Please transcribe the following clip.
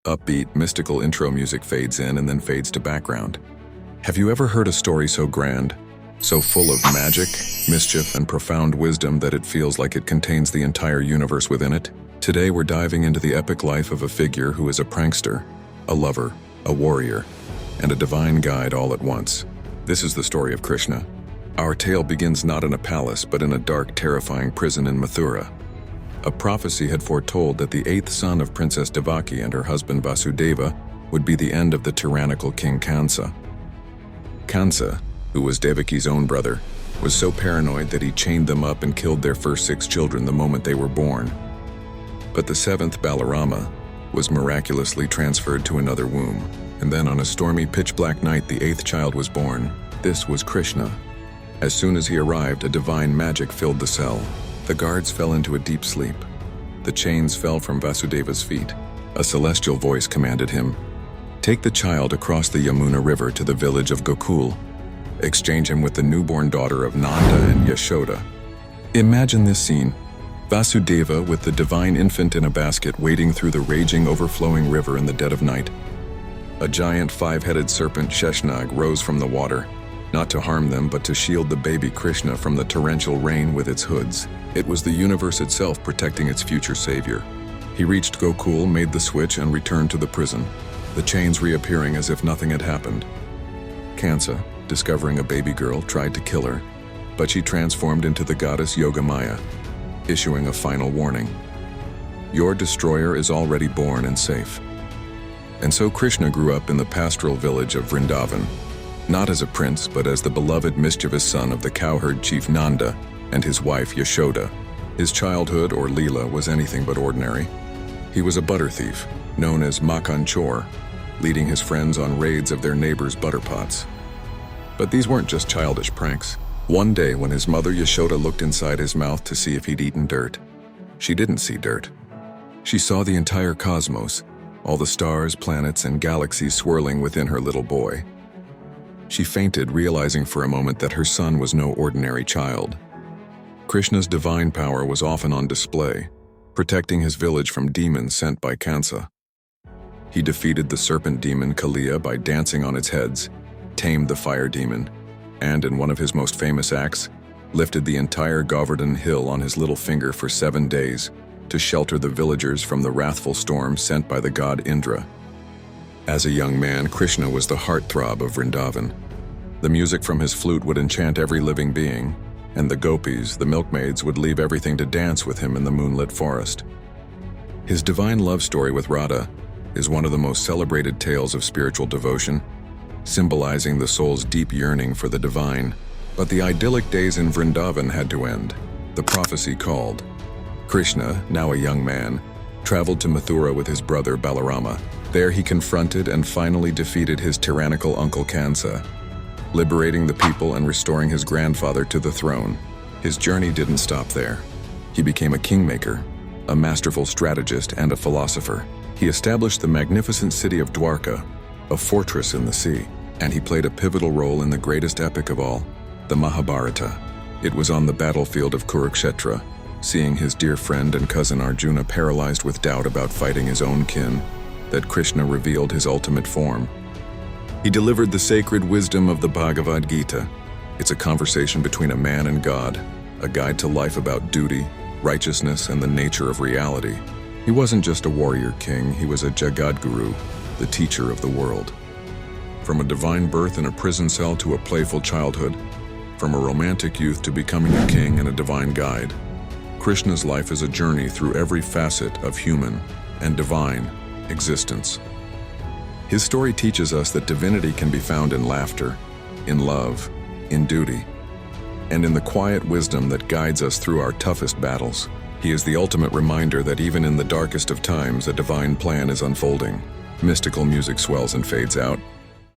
Upbeat, mystical intro music fades in and then fades to background. Have you ever heard a story so grand, so full of magic, mischief, and profound wisdom that it feels like it contains the entire universe within it? Today we're diving into the epic life of a figure who is a prankster, a lover, a warrior, and a divine guide all at once. This is the story of Krishna. Our tale begins not in a palace, but in a dark, terrifying prison in Mathura. A prophecy had foretold that the eighth son of Princess Devaki and her husband Vasudeva would be the end of the tyrannical King Kansa. Kansa, who was Devaki's own brother, was so paranoid that he chained them up and killed their first 6 children the moment they were born. But the 7th, Balarama, was miraculously transferred to another womb, and then on a stormy, pitch-black night the 8th child was born. This was Krishna. As soon as he arrived, a divine magic filled the cell. The guards fell into a deep sleep. The chains fell from Vasudeva's feet. A celestial voice commanded him, "Take the child across the Yamuna River to the village of Gokul. Exchange him with the newborn daughter of Nanda and Yashoda." Imagine this scene. Vasudeva with the divine infant in a basket wading through the raging, overflowing river in the dead of night. A giant 5-headed serpent Sheshnag rose from the water, not to harm them but to shield the baby Krishna from the torrential rain with its hoods. It was the universe itself protecting its future savior. He reached Gokul, made the switch, and returned to the prison, the chains reappearing as if nothing had happened. Kansa, discovering a baby girl, tried to kill her, but she transformed into the goddess Yogamaya, issuing a final warning. "Your destroyer is already born and safe." And so Krishna grew up in the pastoral village of Vrindavan, not as a prince, but as the beloved, mischievous son of the cowherd chief Nanda and his wife Yashoda. His childhood, or leela, was anything but ordinary. He was a butter thief, known as Makan Chor, leading his friends on raids of their neighbors' butter pots. But these weren't just childish pranks. One day, when his mother Yashoda looked inside his mouth to see if he'd eaten dirt, she didn't see dirt. She saw the entire cosmos, all the stars, planets, and galaxies swirling within her little boy. She fainted, realizing for a moment that her son was no ordinary child. Krishna's divine power was often on display, protecting his village from demons sent by Kansa. He defeated the serpent demon Kali by dancing on its heads, tamed the fire demon, and in one of his most famous acts, lifted the entire Govardhan hill on his little finger for 7 days to shelter the villagers from the wrathful storm sent by the god Indra. As a young man, Krishna was the heartthrob of Vrindavan. The music from his flute would enchant every living being, and the gopis, the milkmaids, would leave everything to dance with him in the moonlit forest. His divine love story with Radha is one of the most celebrated tales of spiritual devotion, symbolizing the soul's deep yearning for the divine. But the idyllic days in Vrindavan had to end. The prophecy called. Krishna, now a young man, traveled to Mathura with his brother Balarama. There he confronted and finally defeated his tyrannical uncle Kansa, liberating the people and restoring his grandfather to the throne. His journey didn't stop there. He became a kingmaker, a masterful strategist, and a philosopher. He established the magnificent city of Dwarka, a fortress in the sea, and he played a pivotal role in the greatest epic of all, the Mahabharata. It was on the battlefield of Kurukshetra, seeing his dear friend and cousin Arjuna paralyzed with doubt about fighting his own kin, that Krishna revealed his ultimate form. He delivered the sacred wisdom of the Bhagavad Gita. It's a conversation between a man and God, a guide to life about duty, righteousness, and the nature of reality. He wasn't just a warrior king, he was a Jagadguru, the teacher of the world. From a divine birth in a prison cell to a playful childhood, from a romantic youth to becoming a king and a divine guide, Krishna's life is a journey through every facet of human and divine existence. His story teaches us that divinity can be found in laughter, in love, in duty, and in the quiet wisdom that guides us through our toughest battles. He is the ultimate reminder that even in the darkest of times, a divine plan is unfolding. Mystical music swells and fades out,